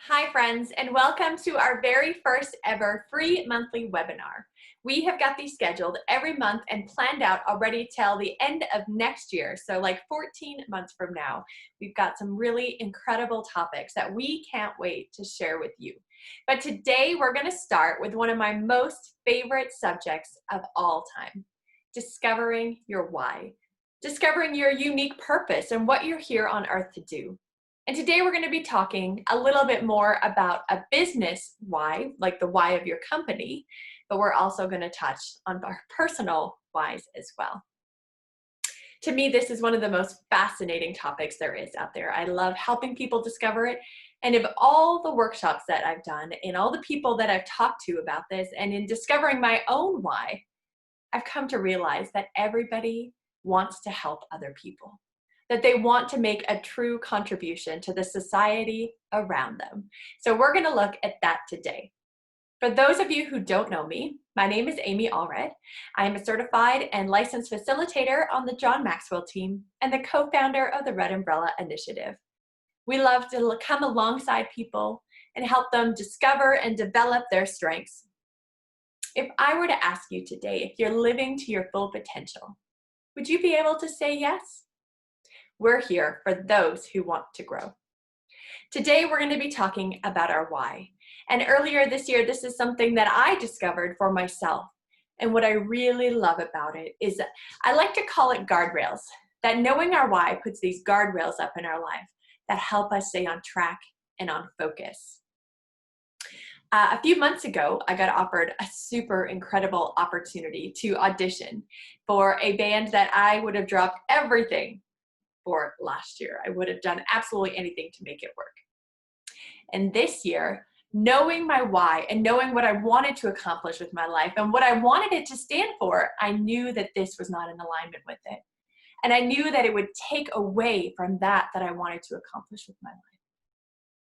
Hi friends, and welcome to our very first ever free monthly webinar. We have got these scheduled every month and planned out already till the end of next year, so like 14 months from now. We've got some really incredible topics that we can't wait to share with you. But today we're going to start with one of my most favorite subjects of all time, discovering your why, discovering your unique purpose and what you're here on earth to do. And today we're going to be talking a little bit more about a business why, like the why of your company, but we're also going to touch on our personal whys as well. To me, this is one of the most fascinating topics there is out there. I love helping people discover it. And of all the workshops that I've done and all the people that I've talked to about this and in discovering my own why, I've come to realize that everybody wants to help other people, that they want to make a true contribution to the society around them. So we're going to look at that today. For those of you who don't know me, my name is Amy Allred. I am a certified and licensed facilitator on the John Maxwell team and the co-founder of the Red Umbrella Initiative. We love to come alongside people and help them discover and develop their strengths. If I were to ask you today if you're living to your full potential, would you be able to say yes? We're here for those who want to grow. Today, we're going to be talking about our why. And earlier this year, this is something that I discovered for myself. And what I really love about it is that I like to call it guardrails, that knowing our why puts these guardrails up in our life that help us stay on track and on focus. A few months ago, I got offered a super incredible opportunity to audition for a band that I would have dropped everything for last year. I would have done absolutely anything to make it work. And this year, knowing my why and knowing what I wanted to accomplish with my life and what I wanted it to stand for, I knew that this was not in alignment with it. And I knew that it would take away from that I wanted to accomplish with my life.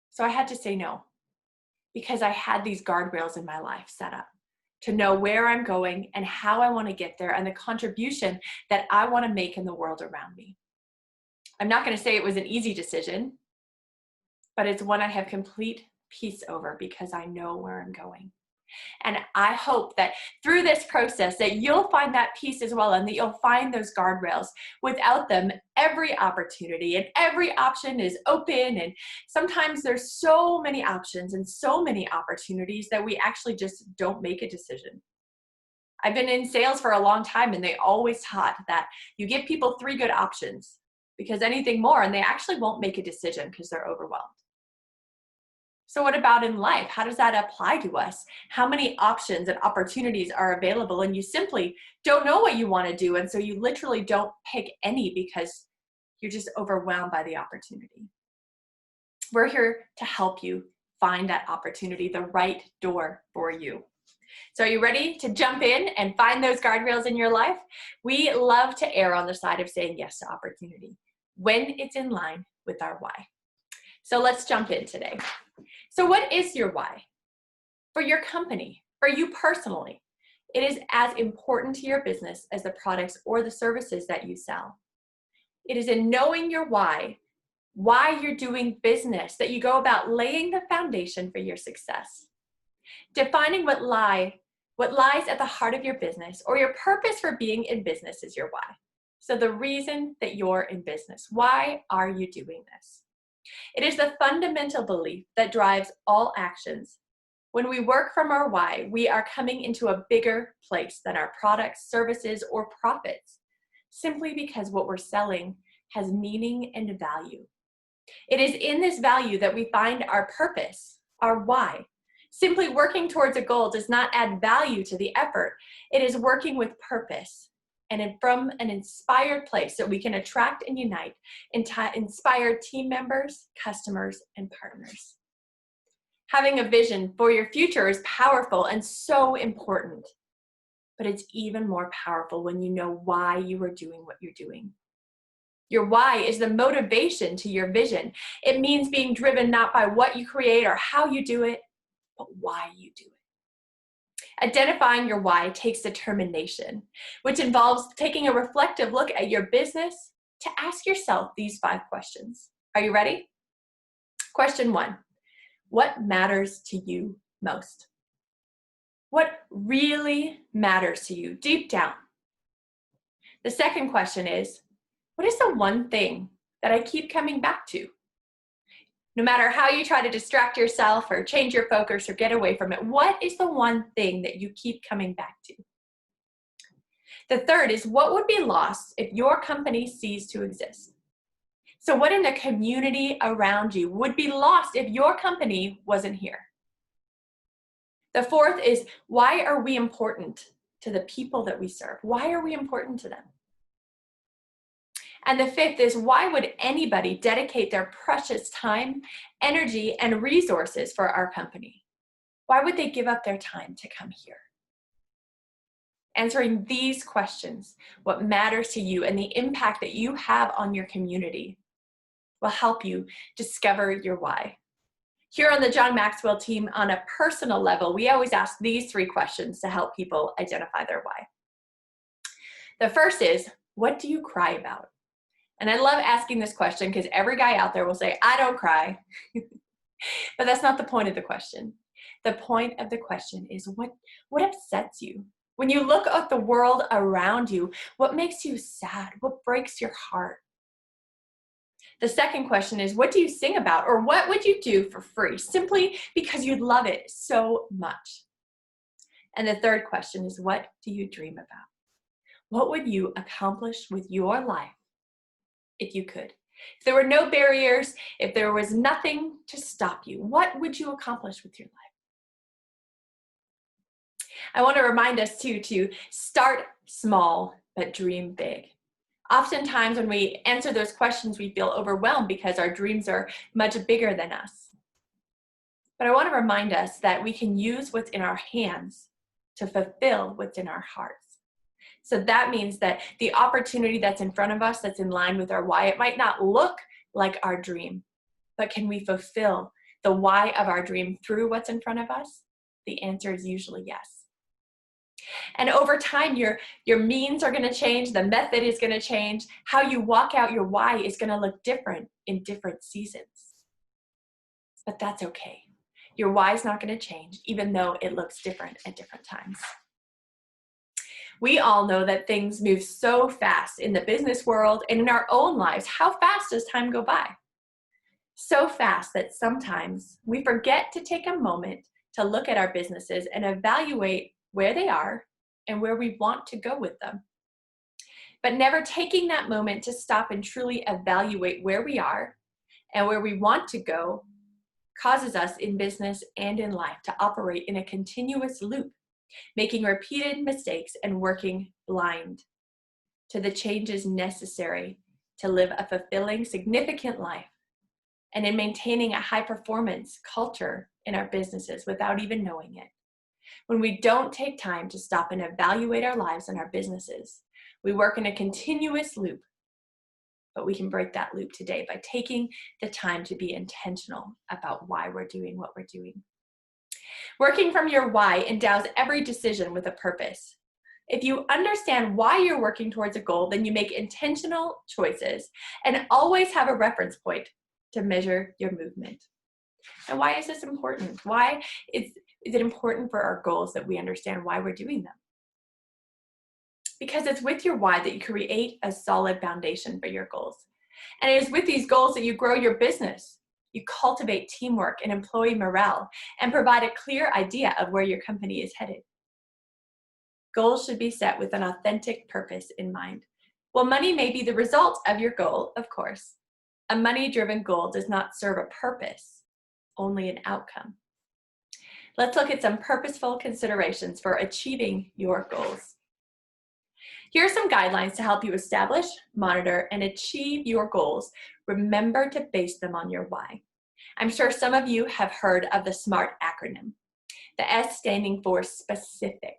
So I had to say no, because I had these guardrails in my life set up to know where I'm going and how I want to get there and the contribution that I want to make in the world around me. I'm not going to say it was an easy decision, but it's one I have complete peace over because I know where I'm going. And I hope that through this process that you'll find that peace as well and that you'll find those guardrails. Without them, every opportunity and every option is open, and sometimes there's so many options and so many opportunities that we actually just don't make a decision. I've been in sales for a long time, and they always taught that you give people 3 good options, because anything more and they actually won't make a decision because they're overwhelmed. So what about in life? How does that apply to us? How many options and opportunities are available and you simply don't know what you want to do, and so you literally don't pick any because you're just overwhelmed by the opportunity. We're here to help you find that opportunity, the right door for you. So are you ready to jump in and find those guardrails in your life? We love to err on the side of saying yes to opportunity when it's in line with our why. So let's jump in today. So what is your why? For your company, for you personally, it is as important to your business as the products or the services that you sell. It is in knowing your why you're doing business, that you go about laying the foundation for your success. Defining what lies at the heart of your business or your purpose for being in business is your why. So the reason that you're in business, why are you doing this? It is the fundamental belief that drives all actions. When we work from our why, we are coming into a bigger place than our products, services, or profits, simply because what we're selling has meaning and value. It is in this value that we find our purpose, our why. Simply working towards a goal does not add value to the effort. It is working with purpose and from an inspired place so we can attract and unite inspired team members, customers, and partners. Having a vision for your future is powerful and so important, but it's even more powerful when you know why you are doing what you're doing. Your why is the motivation to your vision. It means being driven not by what you create or how you do it, but why you do it. Identifying your why takes determination, which involves taking a reflective look at your business to ask yourself these 5 questions. Are you ready? Question 1, What matters to you most? What really matters to you deep down? The second question is, what is the one thing that I keep coming back to? No matter how you try to distract yourself or change your focus or get away from it, what is the one thing that you keep coming back to? The third is, what would be lost if your company ceased to exist? So what in the community around you would be lost if your company wasn't here? The fourth is, why are we important to the people that we serve? Why are we important to them? And the fifth is, why would anybody dedicate their precious time, energy, and resources for our company? Why would they give up their time to come here? Answering these questions, what matters to you and the impact that you have on your community, will help you discover your why. Here on the John Maxwell team, on a personal level, we always ask these three questions to help people identify their why. The first is, what do you cry about? And I love asking this question because every guy out there will say, I don't cry. But that's not the point of the question. The point of the question is, what upsets you? When you look at the world around you, what makes you sad? What breaks your heart? The second question is, what do you sing about? Or what would you do for free simply because you love it so much? And the third question is, what do you dream about? What would you accomplish with your life if you could? If there were no barriers, if there was nothing to stop you, what would you accomplish with your life? I want to remind us too to start small, but dream big. Oftentimes when we answer those questions, we feel overwhelmed because our dreams are much bigger than us. But I want to remind us that we can use what's in our hands to fulfill what's in our hearts. So that means that the opportunity that's in front of us, that's in line with our why, it might not look like our dream, but can we fulfill the why of our dream through what's in front of us? The answer is usually yes. And over time, your means are going to change, the method is going to change, how you walk out your why is going to look different in different seasons. But that's okay. Your why is not going to change, even though it looks different at different times. We all know that things move so fast in the business world and in our own lives. How fast does time go by? So fast that sometimes we forget to take a moment to look at our businesses and evaluate where they are and where we want to go with them. But never taking that moment to stop and truly evaluate where we are and where we want to go causes us in business and in life to operate in a continuous loop, making repeated mistakes and working blind to the changes necessary to live a fulfilling, significant life, and in maintaining a high performance culture in our businesses without even knowing it. When we don't take time to stop and evaluate our lives and our businesses, we work in a continuous loop. But we can break that loop today by taking the time to be intentional about why we're doing what we're doing. Working from your why endows every decision with a purpose. If you understand why you're working towards a goal, then you make intentional choices and always have a reference point to measure your movement. And why is this important? Why is it important for our goals that we understand why we're doing them? Because it's with your why that you create a solid foundation for your goals. And it is with these goals that you grow your business. You cultivate teamwork and employee morale and provide a clear idea of where your company is headed. Goals should be set with an authentic purpose in mind. While money may be the result of your goal, of course, a money-driven goal does not serve a purpose, only an outcome. Let's look at some purposeful considerations for achieving your goals. Here are some guidelines to help you establish, monitor, and achieve your goals. Remember to base them on your why. I'm sure some of you have heard of the SMART acronym. The S standing for specific.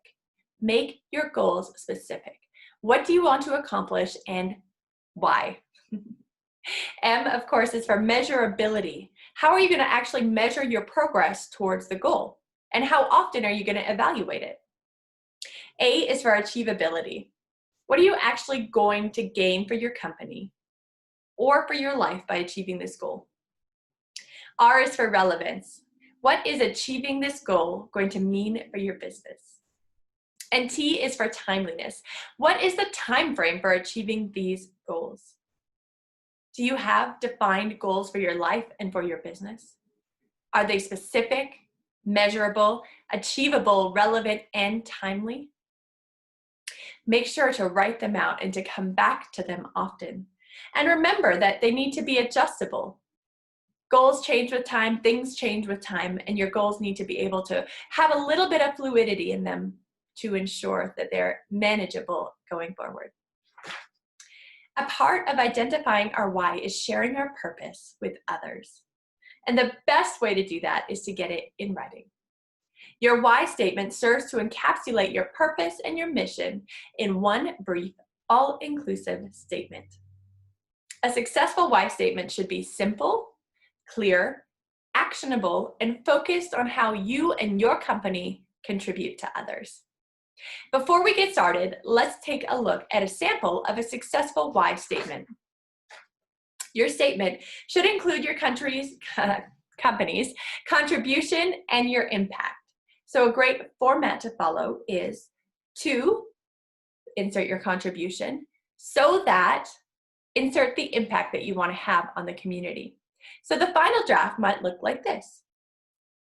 Make your goals specific. What do you want to accomplish and why? M, of course, is for measurability. How are you going to actually measure your progress towards the goal? And how often are you going to evaluate it? A is for achievability. What are you actually going to gain for your company or for your life by achieving this goal? R is for relevance. What is achieving this goal going to mean for your business? And T is for timeliness. What is the time frame for achieving these goals? Do you have defined goals for your life and for your business? Are they specific, measurable, achievable, relevant, and timely? Make sure to write them out and to come back to them often. And remember that they need to be adjustable. Goals change with time, things change with time, and your goals need to be able to have a little bit of fluidity in them to ensure that they're manageable going forward. A part of identifying our why is sharing our purpose with others. And the best way to do that is to get it in writing. Your why statement serves to encapsulate your purpose and your mission in one brief, all-inclusive statement. A successful why statement should be simple, clear, actionable, and focused on how you and your company contribute to others. Before we get started, let's take a look at a sample of a successful why statement. Your statement should include your company's contribution and your impact. So a great format to follow is to insert your contribution, so that insert the impact that you want to have on the community. So the final draft might look like this: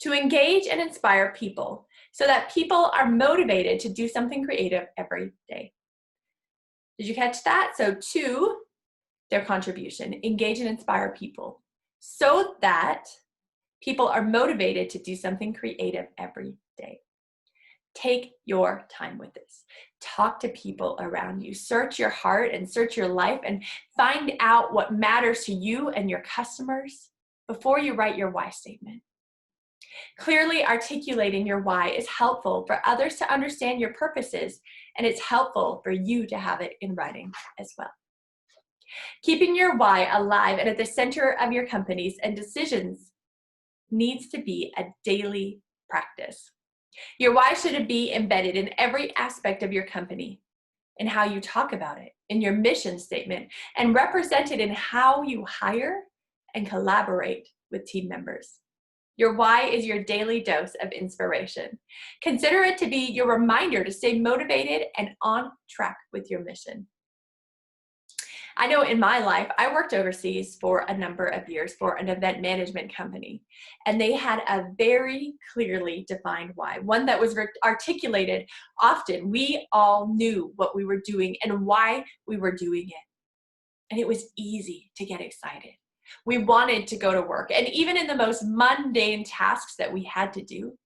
to engage and inspire people so that people are motivated to do something creative every day. Did you catch that? So to their contribution, engage and inspire people so that people are motivated to do something creative every day. Take your time with this. Talk to people around you. Search your heart and search your life and find out what matters to you and your customers before you write your why statement. Clearly articulating your why is helpful for others to understand your purposes, and it's helpful for you to have it in writing as well. Keeping your why alive and at the center of your companies and decisions needs to be a daily practice. Your why should be embedded in every aspect of your company, in how you talk about it, in your mission statement, and represented in how you hire and collaborate with team members. Your why is your daily dose of inspiration. Consider it to be your reminder to stay motivated and on track with your mission. I know in my life, I worked overseas for a number of years for an event management company, and they had a very clearly defined why, one that was articulated often. We all knew what we were doing and why we were doing it, and it was easy to get excited. We wanted to go to work, and even in the most mundane tasks that we had to do,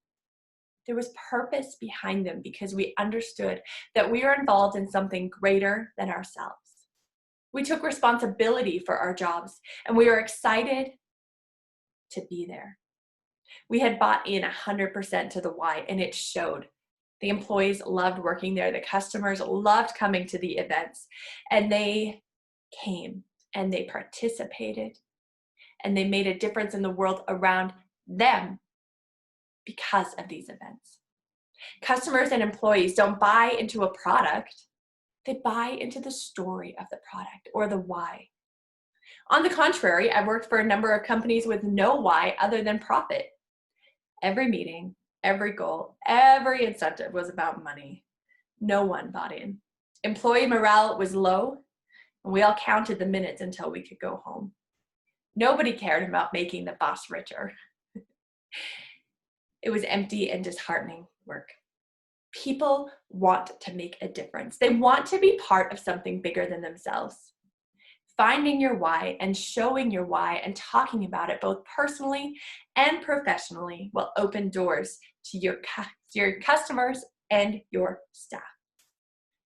there was purpose behind them because we understood that we were involved in something greater than ourselves. We took responsibility for our jobs, and we were excited to be there. We had bought in 100% to the why, and it showed. The employees loved working there. The customers loved coming to the events, and they came, and they participated, and they made a difference in the world around them because of these events. Customers and employees don't buy into a product. They buy into the story of the product or the why. On the contrary, I worked for a number of companies with no why other than profit. Every meeting, every goal, every incentive was about money. No one bought in. Employee morale was low, and we all counted the minutes until we could go home. Nobody cared about making the boss richer. It was empty and disheartening work. People want to make a difference. They want to be part of something bigger than themselves. Finding your why and showing your why and talking about it both personally and professionally will open doors to your customers and your staff.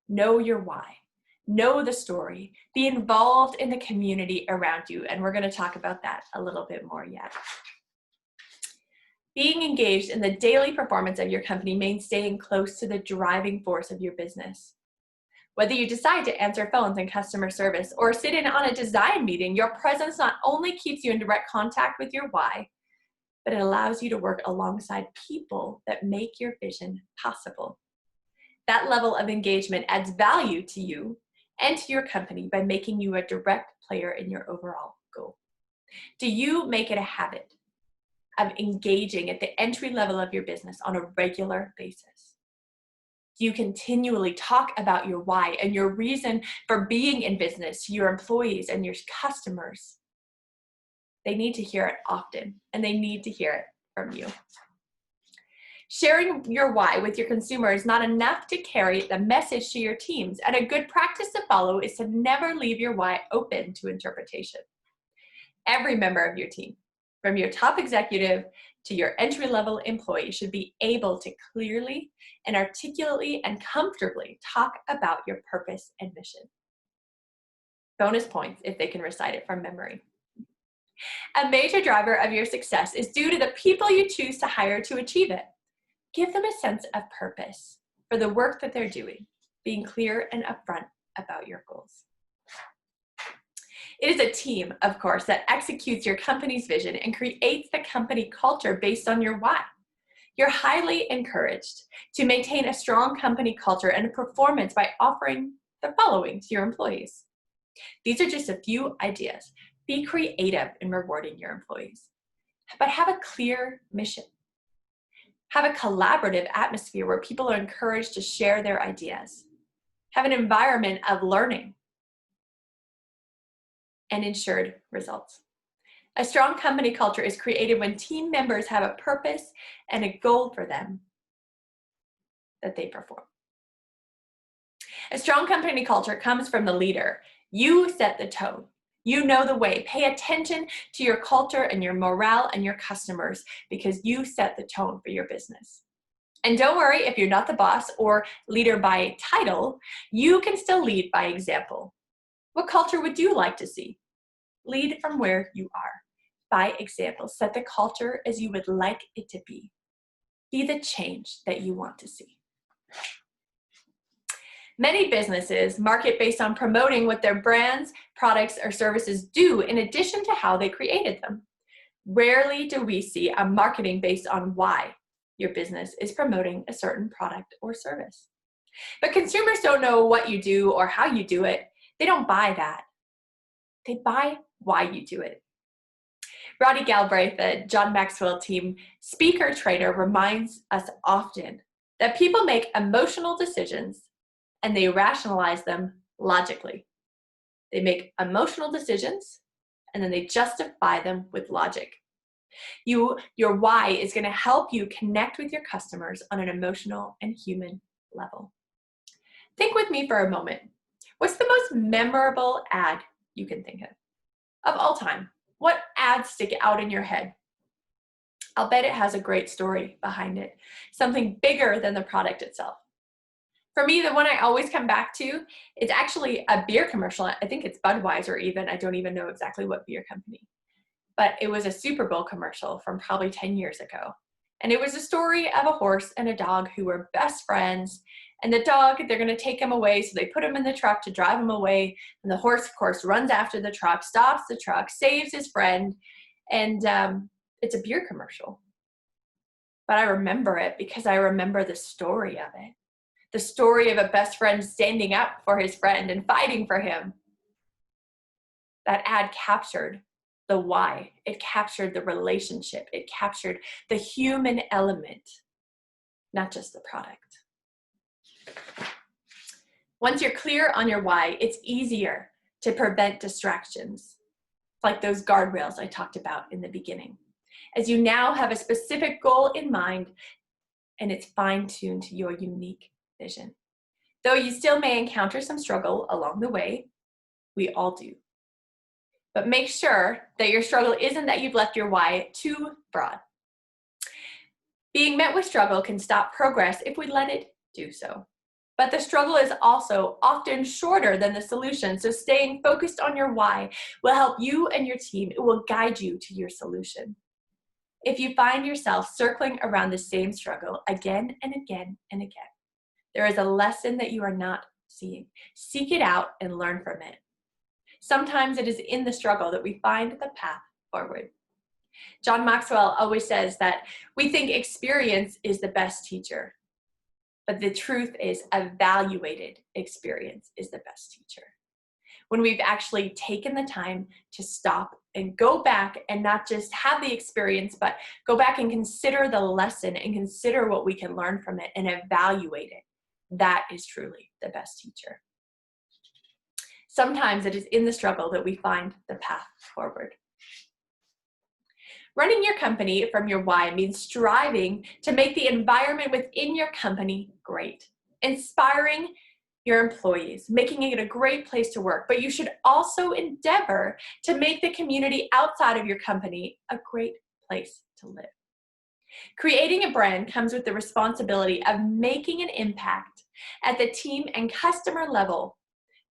Know your why. Know the story. Be involved in the community around you, and we're going to talk about that a little bit more yet. Being engaged in the daily performance of your company means staying close to the driving force of your business. Whether you decide to answer phones in customer service or sit in on a design meeting, your presence not only keeps you in direct contact with your why, but it allows you to work alongside people that make your vision possible. That level of engagement adds value to you and to your company by making you a direct player in your overall goal. Do you make it a habit of engaging at the entry level of your business on a regular basis? Do you continually talk about your why and your reason for being in business to your employees and your customers? They need to hear it often, and they need to hear it from you. Sharing your why with your consumer is not enough to carry the message to your teams, and a good practice to follow is to never leave your why open to interpretation. Every member of your team, from your top executive to your entry-level employee, should be able to clearly and articulately and comfortably talk about your purpose and mission. Bonus points if they can recite it from memory. A major driver of your success is due to the people you choose to hire to achieve it. Give them a sense of purpose for the work that they're doing, being clear and upfront about your goals. It is a team, of course, that executes your company's vision and creates the company culture based on your why. You're highly encouraged to maintain a strong company culture and performance by offering the following to your employees. These are just a few ideas. Be creative in rewarding your employees, but have a clear mission. Have a collaborative atmosphere where people are encouraged to share their ideas. Have an environment of learning and ensured results. A strong company culture is created when team members have a purpose and a goal for them that they perform. A strong company culture comes from the leader. You set the tone. You know the way. Pay attention to your culture and your morale and your customers because you set the tone for your business. And don't worry if you're not the boss or leader by title, you can still lead by example. What culture would you like to see? Lead from where you are. By example, set the culture as you would like it to be. Be the change that you want to see. Many businesses market based on promoting what their brands, products, or services do in addition to how they created them. Rarely do we see a marketing based on why your business is promoting a certain product or service. But consumers don't know what you do or how you do it. They don't buy that. They buy why you do it. Roddy Galbraith, the John Maxwell team speaker trainer, reminds us often that people make emotional decisions and they rationalize them logically. They make emotional decisions and then they justify them with logic. Your why is going to help you connect with your customers on an emotional and human level. Think with me for a moment. What's the most memorable ad you can think of all time? What ads stick out in your head? I'll bet it has a great story behind it, something bigger than the product itself. For me, the one I always come back to is actually a beer commercial. I think it's Budweiser even. I don't even know exactly what beer company. But it was a Super Bowl commercial from probably 10 years ago. And it was a story of a horse and a dog who were best friends. And the dog, they're going to take him away. So they put him in the truck to drive him away. And the horse, of course, runs after the truck, stops the truck, saves his friend. And it's a beer commercial. But I remember it because I remember the story of it. The story of a best friend standing up for his friend and fighting for him. That ad captured the why. It captured the relationship. It captured the human element, not just the product. Once you're clear on your why, it's easier to prevent distractions, like those guardrails I talked about in the beginning, as you now have a specific goal in mind and it's fine-tuned to your unique vision. Though you still may encounter some struggle along the way, we all do. But make sure that your struggle isn't that you've left your why too broad. Being met with struggle can stop progress if we let it do so. But the struggle is also often shorter than the solution, so staying focused on your why will help you and your team. It will guide you to your solution. If you find yourself circling around the same struggle again and again and again, there is a lesson that you are not seeing. Seek it out and learn from it. Sometimes it is in the struggle that we find the path forward. John Maxwell always says that we think experience is the best teacher, but the truth is evaluated experience is the best teacher. When we've actually taken the time to stop and go back and not just have the experience, but go back and consider the lesson and consider what we can learn from it and evaluate it. That is truly the best teacher. Sometimes it is in the struggle that we find the path forward. Running your company from your why means striving to make the environment within your company great, inspiring your employees, making it a great place to work, but you should also endeavor to make the community outside of your company a great place to live. Creating a brand comes with the responsibility of making an impact at the team and customer level,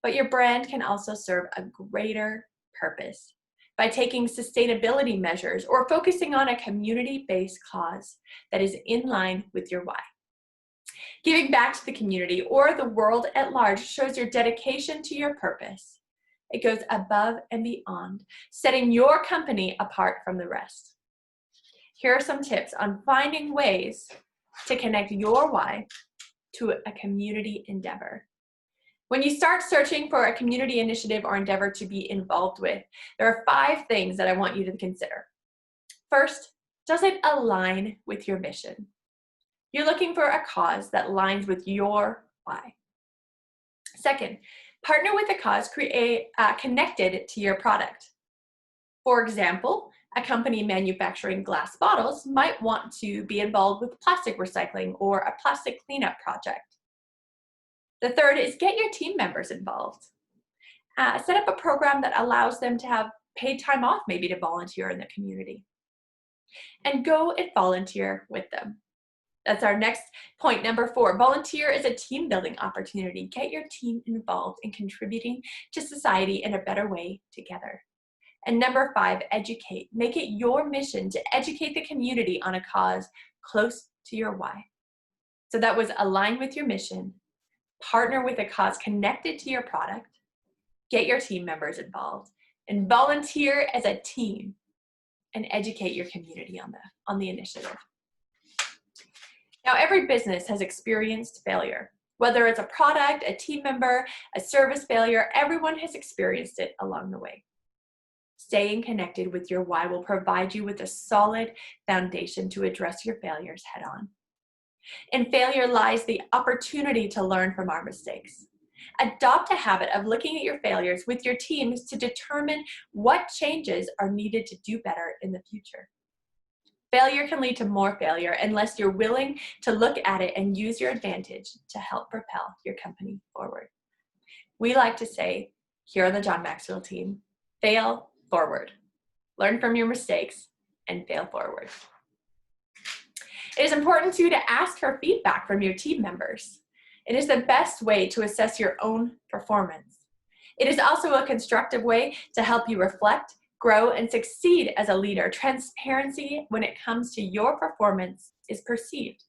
but your brand can also serve a greater purpose by taking sustainability measures or focusing on a community-based cause that is in line with your why. Giving back to the community or the world at large shows your dedication to your purpose. It goes above and beyond, setting your company apart from the rest. Here are some tips on finding ways to connect your why to a community endeavor. When you start searching for a community initiative or endeavor to be involved with, there are 5 things that I want you to consider. First, does it align with your mission? You're looking for a cause that aligns with your why. Second, partner with a cause connected to your product. For example, a company manufacturing glass bottles might want to be involved with plastic recycling or a plastic cleanup project. The third is get your team members involved. Set up a program that allows them to have paid time off, maybe to volunteer in the community. And go and volunteer with them. That's our next point, number 4. Volunteer is a team building opportunity. Get your team involved in contributing to society in a better way together. And number 5, educate. Make it your mission to educate the community on a cause close to your why. So that was align with your mission, partner with a cause connected to your product, get your team members involved, and volunteer as a team and educate your community on the initiative. Now, every business has experienced failure. Whether it's a product, a team member, a service failure, everyone has experienced it along the way. Staying connected with your why will provide you with a solid foundation to address your failures head on. In failure lies the opportunity to learn from our mistakes. Adopt a habit of looking at your failures with your teams to determine what changes are needed to do better in the future. Failure can lead to more failure unless you're willing to look at it and use your advantage to help propel your company forward. We like to say, here on the John Maxwell team, fail forward. Learn from your mistakes and fail forward. It is important too to ask for feedback from your team members. It is the best way to assess your own performance. It is also a constructive way to help you reflect, grow, and succeed as a leader. Transparency when it comes to your performance is perceived,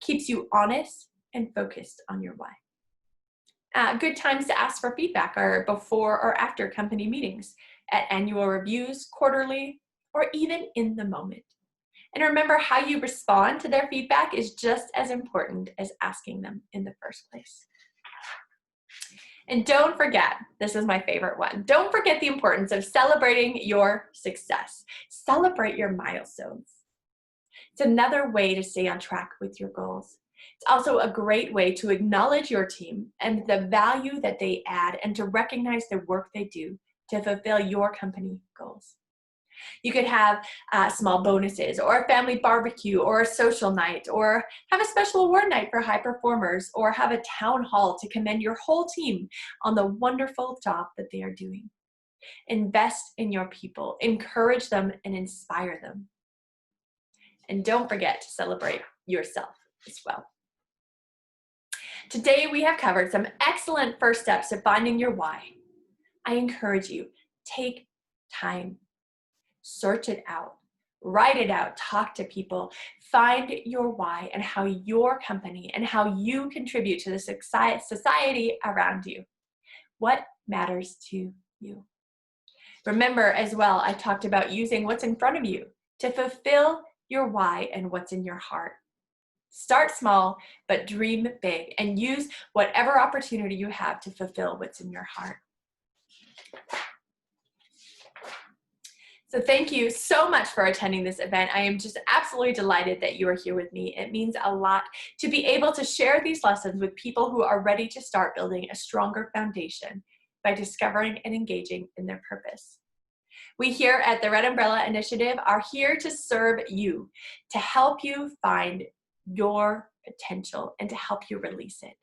keeps you honest and focused on your why. Good times to ask for feedback are before or after company meetings, at annual reviews, quarterly, or even in the moment. And remember, how you respond to their feedback is just as important as asking them in the first place. And don't forget, this is my favorite one, don't forget the importance of celebrating your success. Celebrate your milestones. It's another way to stay on track with your goals. It's also a great way to acknowledge your team and the value that they add and to recognize the work they do to fulfill your company goals. You could have small bonuses or a family barbecue or a social night or have a special award night for high performers or have a town hall to commend your whole team on the wonderful job that they are doing. Invest in your people, encourage them and inspire them. And don't forget to celebrate yourself as well. Today we have covered some excellent first steps to finding your why. I encourage you, take time. Search it out, write it out, talk to people, find your why and how your company and how you contribute to the society around you. What matters to you? Remember as well, I talked about using what's in front of you to fulfill your why and what's in your heart. Start small, but dream big and use whatever opportunity you have to fulfill what's in your heart. So thank you so much for attending this event. I am just absolutely delighted that you are here with me. It means a lot to be able to share these lessons with people who are ready to start building a stronger foundation by discovering and engaging in their purpose. We here at the Red Umbrella Initiative are here to serve you, to help you find your potential and to help you release it,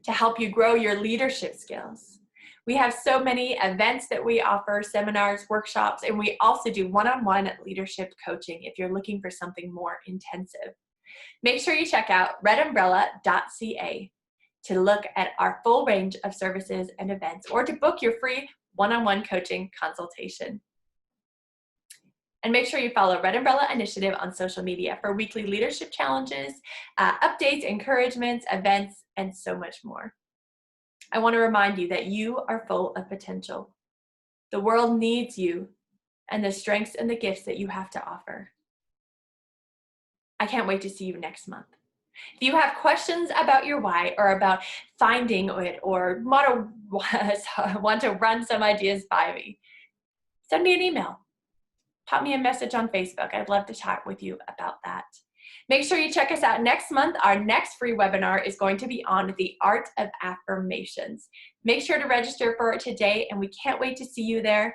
to help you grow your leadership skills. We have so many events that we offer, seminars, workshops, and we also do one-on-one leadership coaching if you're looking for something more intensive. Make sure you check out redumbrella.ca to look at our full range of services and events or to book your free one-on-one coaching consultation. And make sure you follow Red Umbrella Initiative on social media for weekly leadership challenges, updates, encouragements, events, and so much more. I want to remind you that you are full of potential. The world needs you and the strengths and the gifts that you have to offer. I can't wait to see you next month. If you have questions about your why or about finding it or want to run some ideas by me, send me an email. Pop me a message on Facebook. I'd love to chat with you about that. Make sure you check us out next month. Our next free webinar is going to be on the art of affirmations. Make sure to register for it today, and we can't wait to see you there.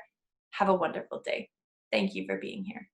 Have a wonderful day. Thank you for being here.